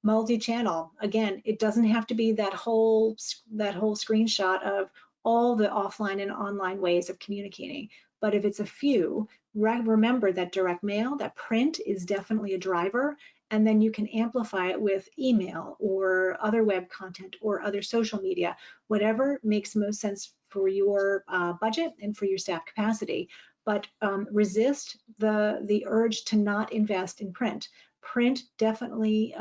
Multi-channel, again, it doesn't have to be that whole screenshot of all the offline and online ways of communicating. But if it's a few, remember that direct mail, that print is definitely a driver, and then you can amplify it with email or other web content or other social media, whatever makes most sense for your budget and for your staff capacity. But resist the urge to not invest in print. Print definitely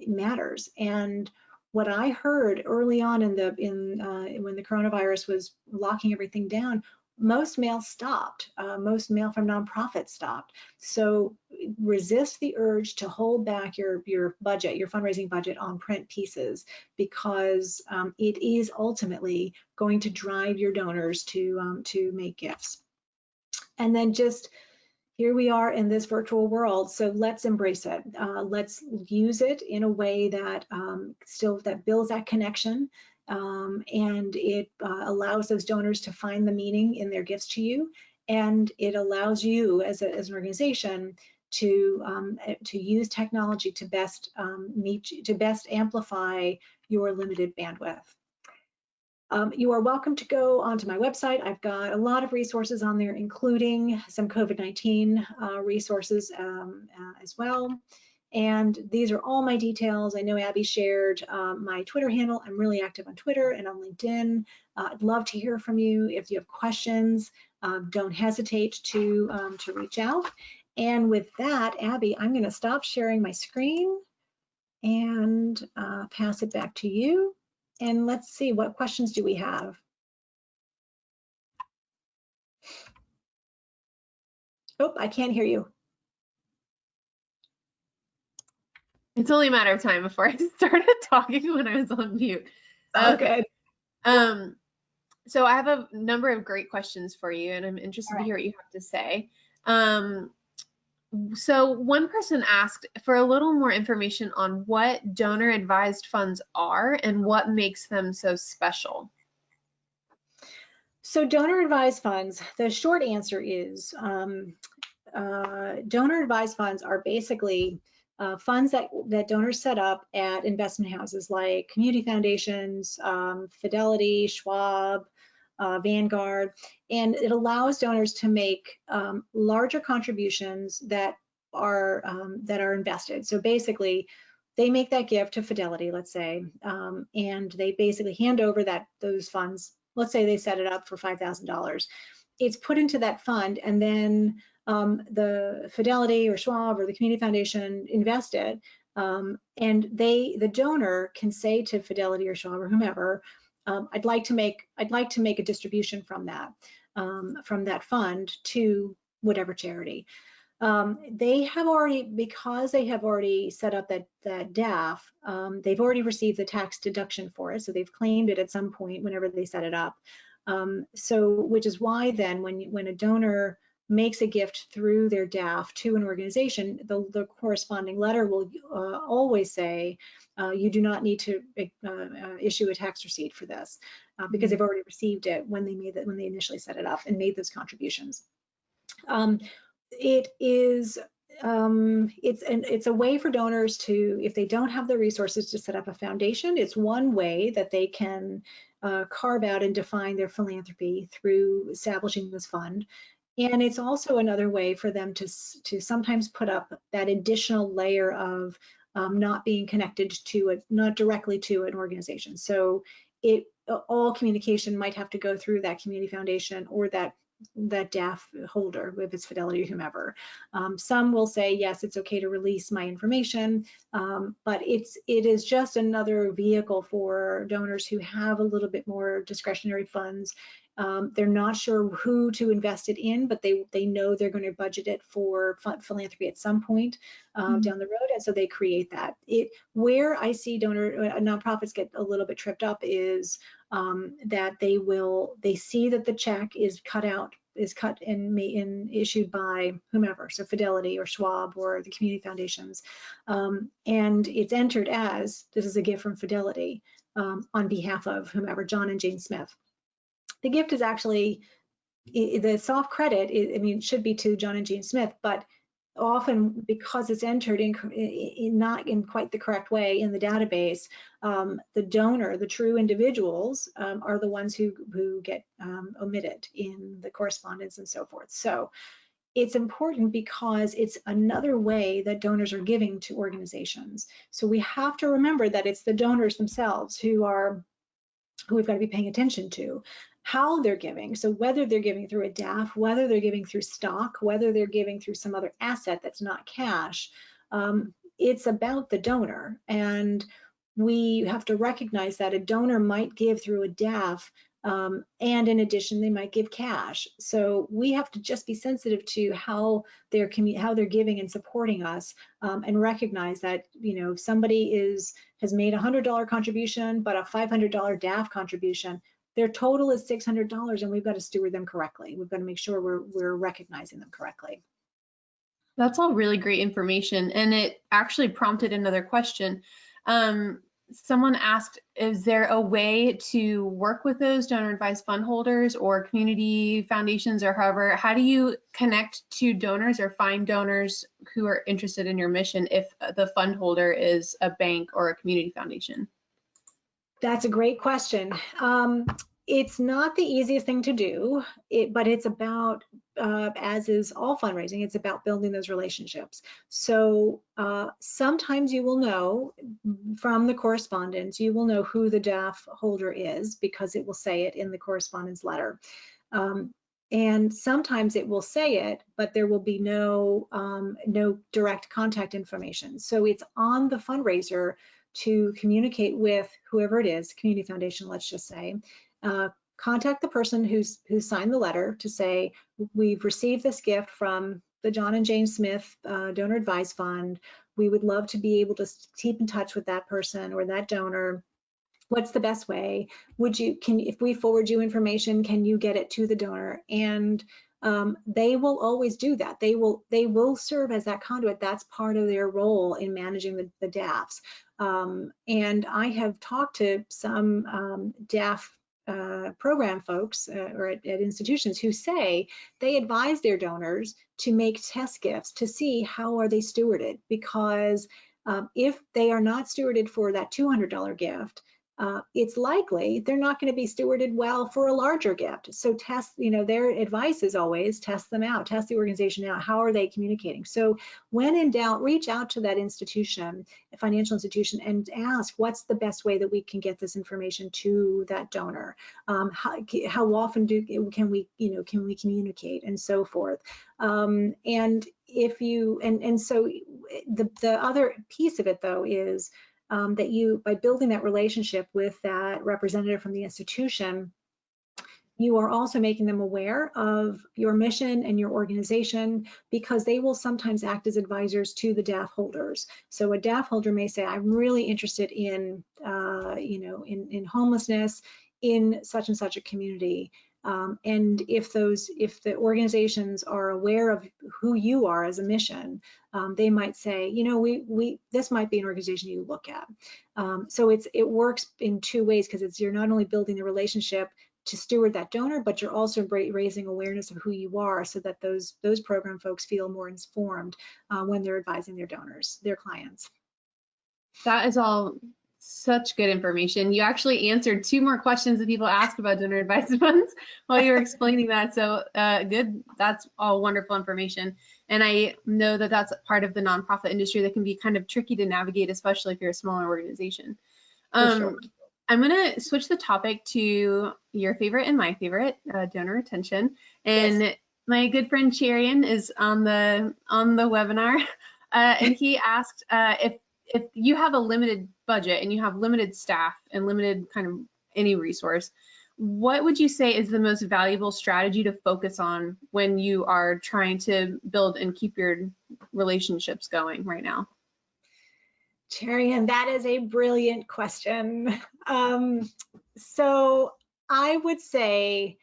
matters. And what I heard early on when the coronavirus was locking everything down, most mail stopped. Most mail from nonprofits stopped. So resist the urge to hold back your budget, your fundraising budget on print pieces, because it is ultimately going to drive your donors to make gifts. And then just here we are in this virtual world, so let's embrace it. Let's use it in a way that that builds that connection, and it allows those donors to find the meaning in their gifts to you, and it allows you as an organization to use technology to best amplify your limited bandwidth. You are welcome to go onto my website. I've got a lot of resources on there, including some COVID-19 resources as well. And these are all my details. I know Abby shared my Twitter handle. I'm really active on Twitter and on LinkedIn. I'd love to hear from you. If you have questions, don't hesitate to reach out. And with that, Abby, I'm going to stop sharing my screen and pass it back to you. And let's see, what questions do we have? Oh, I can't hear you. It's only a matter of time before I started talking when I was on mute. Okay. So I have a number of great questions for you, and I'm interested to hear what you have to say. So one person asked for a little more information on what donor advised funds are and what makes them so special. So donor advised funds, the short answer is donor advised funds are basically funds that donors set up at investment houses like community foundations, Fidelity, Schwab, Vanguard, and it allows donors to make larger contributions that are invested. So basically, they make that gift to Fidelity, let's say, and they basically hand over those funds. Let's say they set it up for $5,000. It's put into that fund, and then the Fidelity or Schwab or the community foundation invest it, and the donor can say to Fidelity or Schwab or whomever, I'd like to make a distribution from that fund to whatever charity. They have already, because they have already set up that DAF, they've already received the tax deduction for it, so they've claimed it at some point whenever they set it up. Which is why then when a donor makes a gift through their DAF to an organization, the corresponding letter will always say, you do not need to issue a tax receipt for this, because they've already received it when they initially set it up and made those contributions. It's a way for donors to, if they don't have the resources to set up a foundation, it's one way that they can carve out and define their philanthropy through establishing this fund. And it's also another way for them to sometimes put up that additional layer of not being connected to it, not directly to an organization. So all communication might have to go through that community foundation or that DAF holder, if it's Fidelity or whomever. Some will say, yes, it's okay to release my information, but it is just another vehicle for donors who have a little bit more discretionary funds. They're not sure who to invest it in, but they know they're going to budget it for philanthropy at some point down the road, and so they create that. Where I see nonprofits get a little bit tripped up is that they see that the check is cut out is cut and issued by whomever, so Fidelity or Schwab or the community foundations, and it's entered as this is a gift from Fidelity on behalf of whomever, John and Jane Smith. The gift is actually the soft credit. It should be to John and Jane Smith, but often because it's entered in not in quite the correct way in the database, the donor, the true individuals, are the ones who get omitted in the correspondence and so forth. So it's important because it's another way that donors are giving to organizations. So we have to remember that it's the donors themselves who we've got to be paying attention to how they're giving. So whether they're giving through a DAF, whether they're giving through stock, whether they're giving through some other asset that's not cash, it's about the donor. And we have to recognize that a donor might give through a DAF, and in addition, they might give cash. So we have to just be sensitive to how they're giving and supporting us, and recognize that, if somebody has made a $100 contribution, but a $500 DAF contribution, their total is $600, and we've got to steward them correctly. We've got to make sure we're recognizing them correctly. That's all really great information, and it actually prompted another question. Someone asked, is there a way to work with those donor advised fund holders or community foundations or however? How do you connect to donors or find donors who are interested in your mission if the fund holder is a bank or a community foundation? That's a great question. It's not the easiest thing to do, but it's about, as is all fundraising, it's about building those relationships. So sometimes you will know from the correspondence, you will know who the DAF holder is because it will say it in the correspondence letter. And sometimes it will say it, but there will be no direct contact information. So it's on the fundraiser to communicate with whoever it is, community foundation, let's just say, contact the person who's signed the letter to say, we've received this gift from the John and Jane Smith Donor Advised Fund. We would love to be able to keep in touch with that person or that donor. What's the best way? If we forward you information, can you get it to the donor? And they will always do that. They will serve as that conduit. That's part of their role in managing the DAFs. And I have talked to some DAF program folks or at institutions who say they advise their donors to make test gifts to see how are they stewarded, because if they are not stewarded for that $200 gift, it's likely they're not going to be stewarded well for a larger gift. So test, their advice is always test them out, test the organization out. How are they communicating? So when in doubt, reach out to that institution, a financial institution, and ask what's the best way that we can get this information to that donor. How often can we communicate, and so forth. And if you so the other piece of it though is that by building that relationship with that representative from the institution, you are also making them aware of your mission and your organization, because they will sometimes act as advisors to the DAF holders. So a DAF holder may say, I'm really interested in, in homelessness in such and such a community. And if the organizations are aware of who you are as a mission, they might say, this might be an organization you look at. So it works in two ways, because you're not only building the relationship to steward that donor, but you're also raising awareness of who you are, so that those program folks feel more informed when they're advising their donors, their clients. That is all such good information. You actually answered two more questions that people ask about donor advised funds while you were explaining that. So good. That's all wonderful information. And I know that that's part of the nonprofit industry that can be kind of tricky to navigate, especially if you're a smaller organization. Sure. I'm going to switch the topic to your favorite and my favorite, donor retention. And yes, my good friend Cherian is on the webinar, and he asked if you have a limited budget and you have limited staff and limited kind of any resource, what would you say is the most valuable strategy to focus on when you are trying to build and keep your relationships going right now? Cherian, that is a brilliant question. So I would say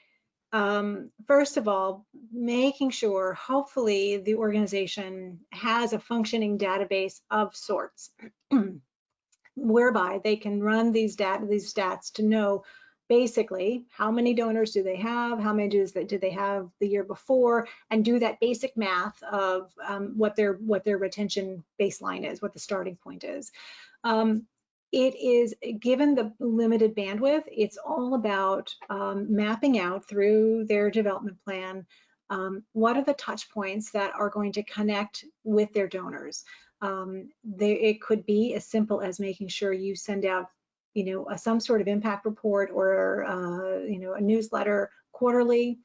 First of all, making sure, hopefully, the organization has a functioning database of sorts, whereby they can run these stats to know basically how many donors do they have, how many did they have the year before, and do that basic math of what their retention baseline is, what the starting point is. It is, given the limited bandwidth, it's all about mapping out through their development plan what are the touch points that are going to connect with their donors. It could be as simple as making sure you send out, some sort of impact report or, a newsletter quarterly.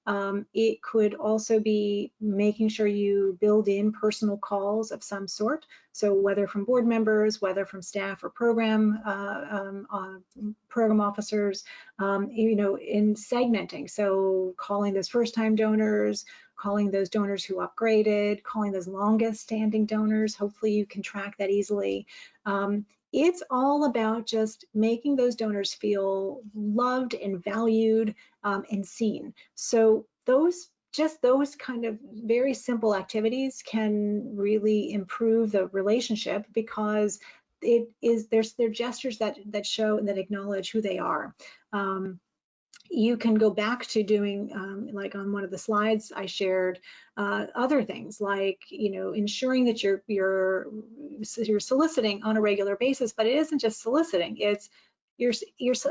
It could also be making sure you build in personal calls of some sort. So whether from board members, whether from staff or program officers, in segmenting. So calling those first-time donors, calling those donors who upgraded, calling those longest standing donors. Hopefully you can track that easily. It's all about just making those donors feel loved and valued and seen. So those kind of very simple activities can really improve the relationship, because they're gestures that show and that acknowledge who they are. You can go back to doing, like on one of the slides I shared, other things like, ensuring that you're soliciting on a regular basis, but it isn't just soliciting, it's you're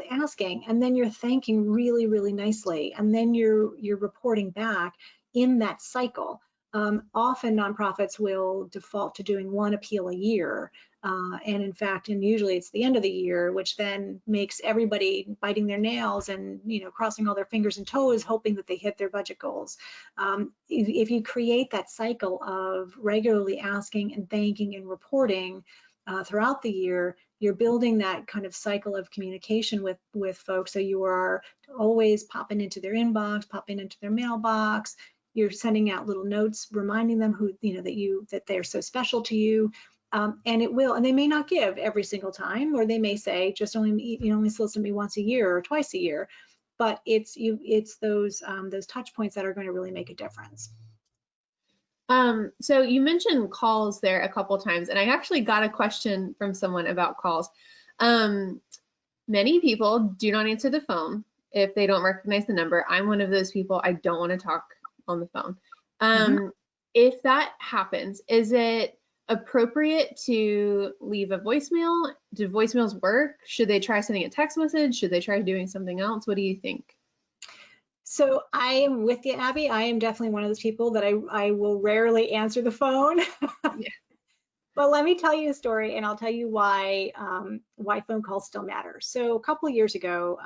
asking, and then you're thanking really, really nicely, and then you're reporting back in that cycle. Often nonprofits will default to doing one appeal a year. And in fact, usually it's the end of the year, which then makes everybody biting their nails and crossing all their fingers and toes, hoping that they hit their budget goals. If you create that cycle of regularly asking and thanking and reporting throughout the year, you're building that kind of cycle of communication with folks. So you are always popping into their inbox, popping into their mailbox. You're sending out little notes reminding them that they're so special to you. And they may not give every single time, or they may say just only solicit me once a year or twice a year, but it's those touch points that are going to really make a difference. So you mentioned calls there a couple times, and I actually got a question from someone about calls. Many people do not answer the phone if they don't recognize the number. I'm one of those people. I don't want to talk on the phone. If that happens, is it appropriate to leave a voicemail? Do voicemails work? Should they try sending a text message? Should they try doing something else? What do you think? So I am with you, Abby. I am definitely one of those people that I will rarely answer the phone. Yeah. But let me tell you a story, and I'll tell you why phone calls still matter. So a couple of years ago,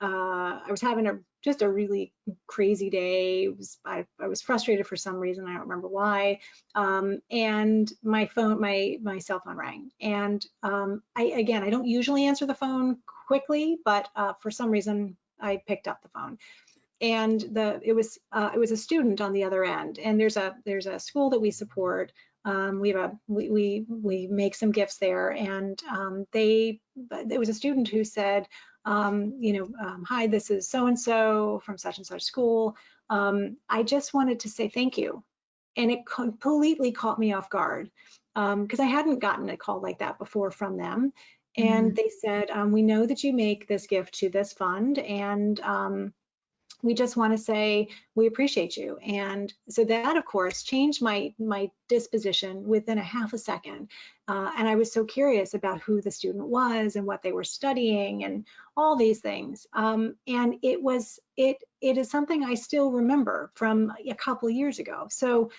I was having just a really crazy day. I was frustrated for some reason. I don't remember why. And my cell phone rang. And I don't usually answer the phone quickly, but for some reason I picked up the phone. And it was a student on the other end. And there's a school that we support. We make some gifts there, and it was a student who said, hi, this is so-and-so from such and such school. I just wanted to say thank you. And it completely caught me off guard, because I hadn't gotten a call like that before from them. And they said, we know that you make this gift to this fund, and we just want to say we appreciate you. And so that, of course, changed my disposition within a half a second. And I was so curious about who the student was and what they were studying and all these things. And it is something I still remember from a couple of years ago. So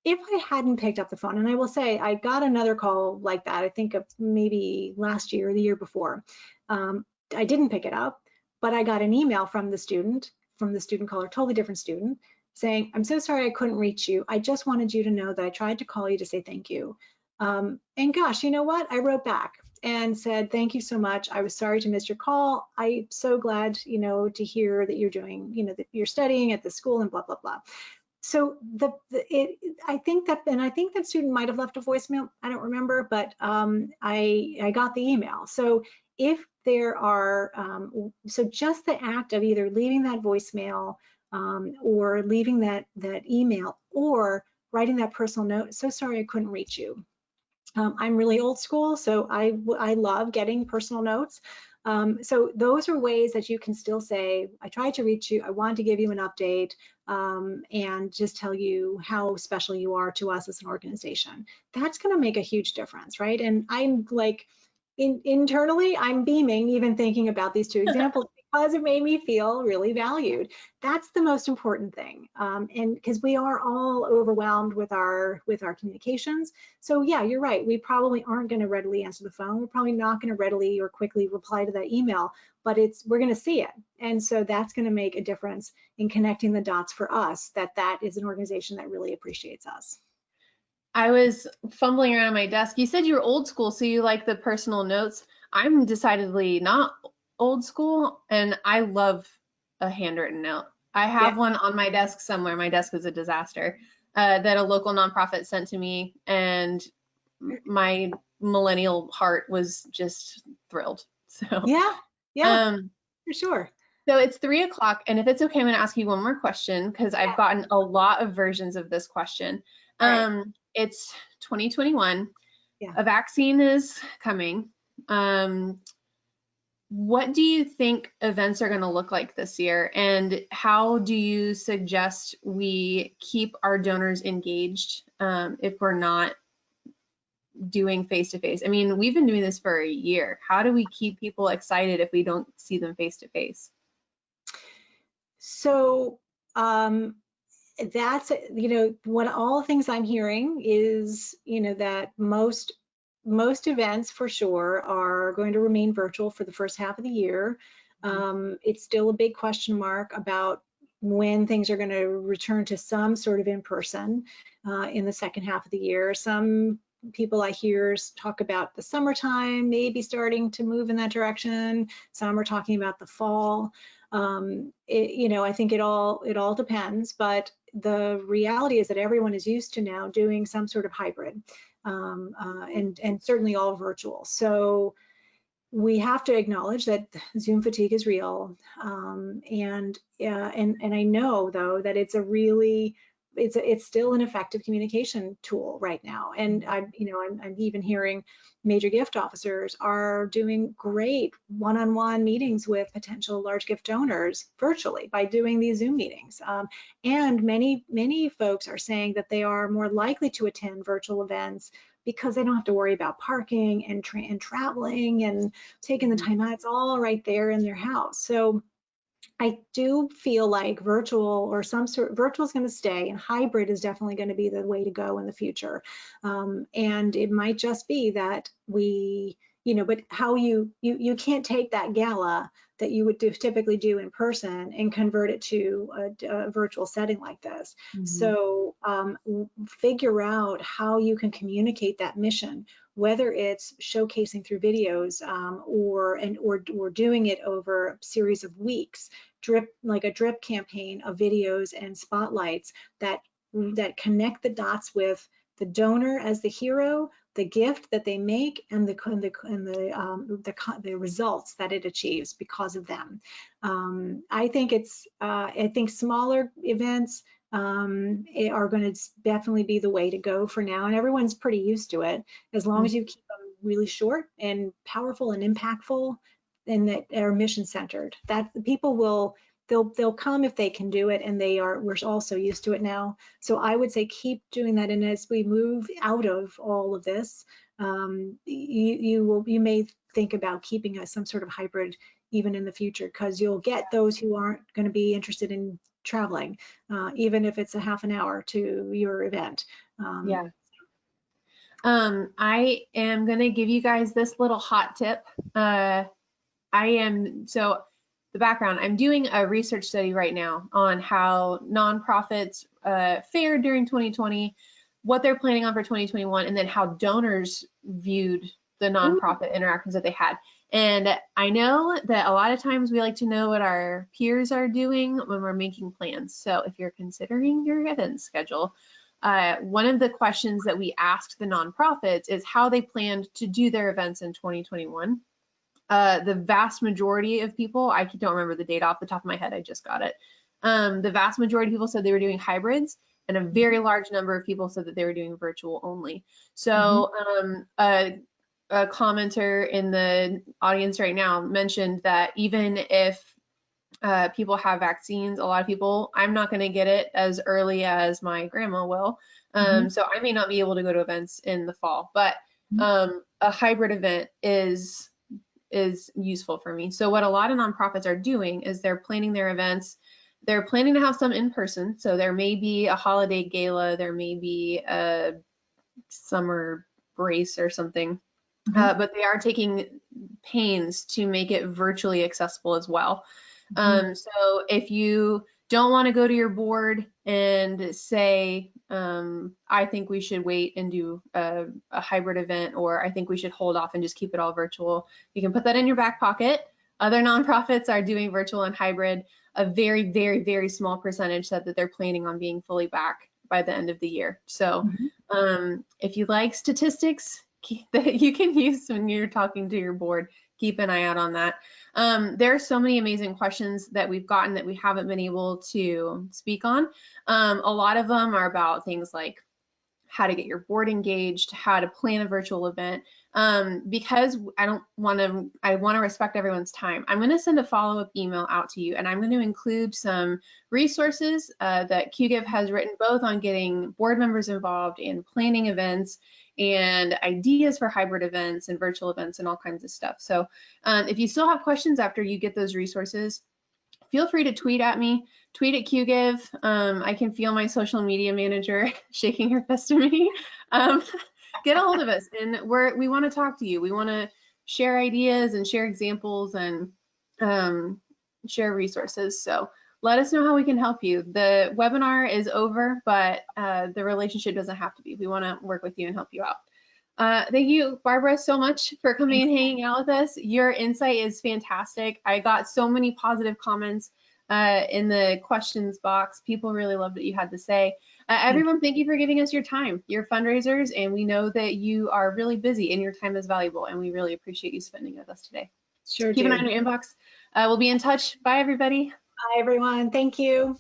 if I hadn't picked up the phone, and I will say I got another call like that, I think of maybe last year or the year before. I didn't pick it up, but I got an email from the student caller, totally different student, saying, I'm so sorry I couldn't reach you. I just wanted you to know that I tried to call you to say thank you. And gosh, you know what? I wrote back and said, thank you so much. I was sorry to miss your call. I'm so glad, to hear that you're doing, that you're studying at the school and blah, blah, blah. So I think that student might have left a voicemail. I don't remember, but I got the email. So if there are, so just the act of either leaving that voicemail or leaving that email or writing that personal note, so sorry I couldn't reach you. I'm really old school, so I love getting personal notes. So those are ways that you can still say, I tried to reach you, I wanted to give you an update, and just tell you how special you are to us as an organization. That's gonna make a huge difference, right? And I'm like, internally, I'm beaming even thinking about these two examples because it made me feel really valued. That's the most important thing, and because we are all overwhelmed with our communications. So yeah, you're right. We probably aren't going to readily answer the phone. We're probably not going to readily or quickly reply to that email, but we're going to see it, and so that's going to make a difference in connecting the dots for us. That is an organization that really appreciates us. I was fumbling around my desk. You said you were old school, so you like the personal notes. I'm decidedly not old school, and I love a handwritten note. I have Yeah. one on my desk somewhere. My desk is a disaster, that a local nonprofit sent to me, and my millennial heart was just thrilled. So, Yeah. Yeah. um, For sure. so it's 3 o'clock, and if it's okay, I'm going to ask you one more question because I've gotten a lot of versions of this question. Right. It's 2021. Yeah. A vaccine is coming. What do you think events are going to look like this year, and how do you suggest we keep our donors engaged if we're not doing face-to-face? I mean, we've been doing this for a year. How do we keep people excited if we don't see them face-to-face? So that's, what all the things I'm hearing is, that most events for sure are going to remain virtual for the first half of the year. It's still a big question mark about when things are going to return to some sort of in-person in the second half of the year. Some people I hear talk about the summertime, maybe starting to move in that direction. Some are talking about the fall. I think it all depends, but the reality is that everyone is used to now doing some sort of hybrid, and certainly all virtual. So we have to acknowledge that Zoom fatigue is real, and I know though that it's still an effective communication tool right now. And I'm even hearing major gift officers are doing great one-on-one meetings with potential large gift donors virtually by doing these Zoom meetings. And many folks are saying that they are more likely to attend virtual events because they don't have to worry about parking and traveling and taking the time out. It's all right there in their house. So I do feel like virtual is going to stay, and hybrid is definitely going to be the way to go in the future. And it might just be that but how you can't take that gala that you would typically do in person and convert it to a virtual setting like this. So figure out how you can communicate that mission, whether it's showcasing through videos or doing it over a series of weeks, like a drip campaign of videos and spotlights that connect the dots with the donor as the hero, the gift that they make, and the results that it achieves because of them. I think smaller events are going to definitely be the way to go for now, and everyone's pretty used to it as long as you keep them really short and powerful and impactful, and that are mission centered. That the people will they'll come if they can do it, and we're also used to it now. So I would say keep doing that, and as we move out of all of this, you may think about keeping some sort of hybrid even in the future, because you'll get those who aren't going to be interested in traveling, even if it's a half an hour to your event. Yeah. I am going to give you guys this little hot tip. The background, I'm doing a research study right now on how nonprofits fared during 2020, what they're planning on for 2021, and then how donors viewed the nonprofit interactions that they had. And I know that a lot of times we like to know what our peers are doing when we're making plans. So if you're considering your event schedule, one of the questions that we asked the nonprofits is how they planned to do their events in 2021. the vast majority of people, I don't remember the data off the top of my head, I just got it. The vast majority of people said they were doing hybrids, and a very large number of people said that they were doing virtual only. So a commenter in the audience right now mentioned that even if people have vaccines, a lot of people, I'm not going to get it as early as my grandma will. So I may not be able to go to events in the fall, but a hybrid event is useful for me. So what a lot of nonprofits are doing is they're planning their events. They're planning to have some in person. So there may be a holiday gala, there may be a summer brace or something, but they are taking pains to make it virtually accessible as well. So if you don't want to go to your board and say, I think we should wait and do a hybrid event, or I think we should hold off and just keep it all virtual, you can put that in your back pocket. Other nonprofits are doing virtual and hybrid. A very, very, very small percentage said that they're planning on being fully back by the end of the year. So if you like statistics that you can use when you're talking to your board, keep an eye out on that. There are so many amazing questions that we've gotten that we haven't been able to speak on. A lot of them are about things like how to get your board engaged, how to plan a virtual event. Because I want to respect everyone's time. I'm going to send a follow-up email out to you, and I'm going to include some resources that QGIF has written, both on getting board members involved in planning events and ideas for hybrid events and virtual events and all kinds of stuff. So if you still have questions after you get those resources, feel free to tweet at me, tweet at QGIV. I can feel my social media manager shaking her fist at me. Get a hold of us, and we want to talk to you. We want to share ideas and share examples and share resources. So let us know how we can help you. The webinar is over, but the relationship doesn't have to be. We want to work with you and help you out. Thank you, Barbara, so much for coming and hanging out with us. Your insight is fantastic. I got so many positive comments in the questions box. People really loved what you had to say. Everyone, thank you for giving us your time. You're fundraisers, and we know that you are really busy and your time is valuable, and we really appreciate you spending it with us today. Sure. Keep an eye on your inbox. We'll be in touch. Bye, everybody. Bye, everyone. Thank you.